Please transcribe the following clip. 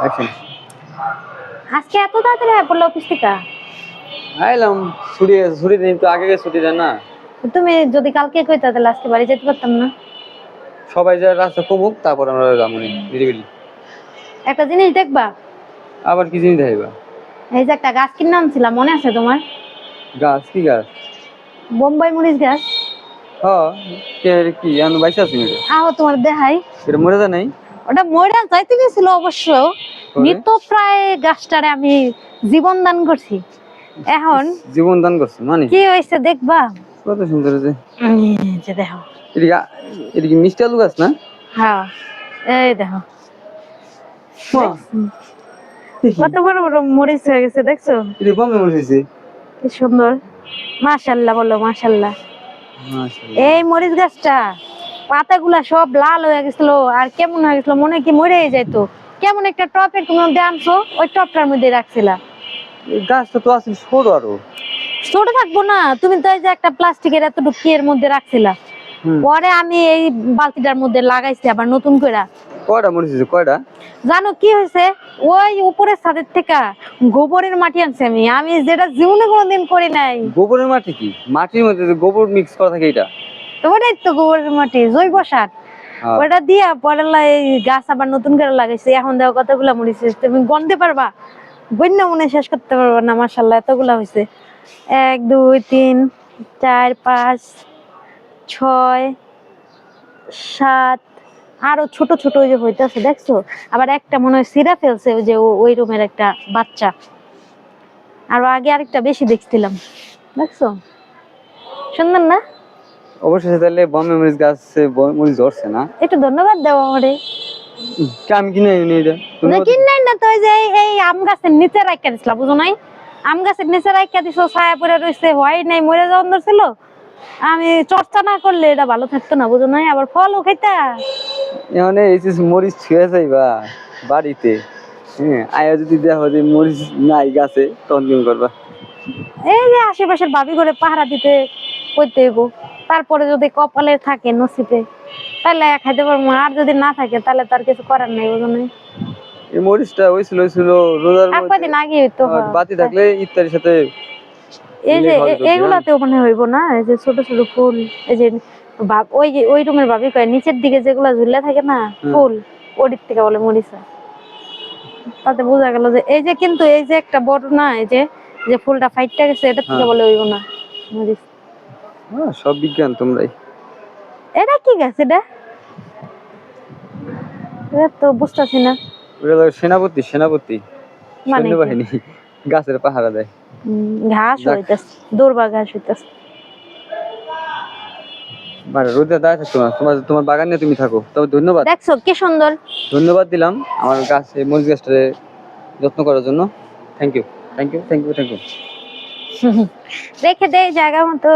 Action. আজকে এত তাড়াতাড়ি পড়লো অফিস থেকে? আইলাম, ছুটি দিন তো আগে ছুটি দেন না। তুমি যদি কালকে কইতা তাহলে আজকে বাড়ি যেতে পারতাম না? সবাই যা রাস্তা কমুক তারপর আমরা যামুনি নিরিবিলি। একটা জিনিস দেখবা? আবার কি জিনিস দেখাইবা? এই যে একটা গাছ কিনে আনছিলাম, মনে আছে তোমার? গাছ? কি গাছ? বোম্বাই মরিচ গাছ। হ্যাঁ, কি আমি বাইসা আছি এটা? আহো তোমার দেখাই। এটা মরে যায় নাই? ওটা মরে যাইতে গেছিল অবশ্য, মৃত প্রায় গাছটারে আমি জীবন দান করছি। এখন জীবন দান করছে মানে কি হয়েছে দেখবা? কত সুন্দর যে দেখো। এটা কি মিষ্টি আলু গাছ না? হ্যাঁ, এই দেখো কত বড় বড় মরিচ হয়ে গেছে, দেখছো? এটা কমে মরেছে। কি সুন্দর, মাশাআল্লাহ বলো মাশাআল্লাহ। এই মরিচ গাছটা পাতাগুলা সব লাল হয়ে গেছিল, আর কেমন হয়ে গেছিল মনে কি মরে যাইতো। কেমন একটা টপের মধ্যে আনছো, ওই টপটার মধ্যে রাখছিলা। গাছটা তো আসলে ছোট, আরো ছোট থাকবো না? তুমি তো এই যে একটা প্লাস্টিকের এতটুকু এর মধ্যে রাখছিলা, পরে আমি এই বালতিটার মধ্যে লাগাইছি আবার নতুন করে। কয়টা মরেছে? কয়টা জানো কি হয়েছে? ওই উপরের ছাদের থেকে গোবরের মাটি আনছি আমি যেটা জীবনে কোনোদিন করি নাই। গোবরের মাটি? কি মাটির মধ্যে গোবর মিক্স করা থাকে? এটা তো ওটাই তো গোবরের মাটি, জৈব সার। ওটা দিয়া পরে এই গাছ আবার নতুন করে লাগাইছি। এখন দেখো কতগুলা মরিচ, তুমি গন্ধে পারবা, বন্য মনে শেষ করতে পারবা না। মাশাআল্লাহ এতগুলা হয়েছে। 1 2 3 4 5 6 7, আরো ছোট ছোট ওই যে হইতেছে, দেখছো? আবার একটা মনে হয় সিরা ফেলছে, ওই যে ওই রুমের একটা বাচ্চা। আর আগে আরেকটা বেশি দেখছিলাম, দেখছো? সুন্দর না? অবশ্যই। তাহলে বোম্বে মরিচ গাছে মরিচ ধরছে না? একটু ধন্যবাদ দাও আমারে। আমি কিনে এনে এটা কিনাই না তো, ওই যে এই আম গাছের নিচে রাখা দিছিলাম, বুঝো নাই? আম গাছের নিচে রাখা দিছো, ছায়া পড়ে রয়েছে, হয় নাই, মরে যাওয়ার ধরছিল। আমি চর্চা না করলে এটা ভালো থাকতো না, বুঝো নাই? আবার ফলও খাইতা। এখানে এই যে মরিচ ছুঁয়ে যাইবা বাড়িতে, হ্যাঁ, আয়া যদি দেখো যে মরিচ নাই গাছে, তখন কি করবা? এই যে আশেপাশের ভাবি করে পাহারা দিতে কইতে হইব। তারপরে যদি কপালে থাকে, নসিবে, তাহলে খাইতে পারবো। আর যদি না থাকে তাহলে তার কিছু করার নাই, বুঝো নাই? এই মরিচটা হয়েছিল রোজার মধ্যে, কদিন আগে হইতো। বাতি থাকলে ইফতারির সাথে। এই যে এগুলাতেও মনে হইব না, এই যে ছোট ছোট ফুল, এই যে ওই রুমের ভাবি কয় নিচের দিকে যেগুলা ঝুলে থাকে না ফুল, ওদিক থেকে বলে মরিচা। তাতে বোঝা গেল যে এই যে, কিন্তু এই যে একটা বড় না, এই যে যে ফুলটা ফাইটটা গেছে, এটা থেকে বলে হইব না মরিচ। সব বিজ্ঞান তোমরাই। এটা কি গাছ? এটা তো বুঝতেছি না। সেনাপতি মানে সৈন্যবাহিনী গাছের পাহারা দেয়। ঘাস হইতাছে, দৌড়বা ঘাস হইতাছে। রোদে দাঁড়িয়ে থাকতো না, তোমার বাগান নিয়ে তুমি থাকো। তবে ধন্যবাদ, দেখছো কি সুন্দর। ধন্যবাদ দিলাম আমার গাছে মরিচ গাছটারে যত্ন করার জন্য। Thank you. রেখে দে জায়গা মতো।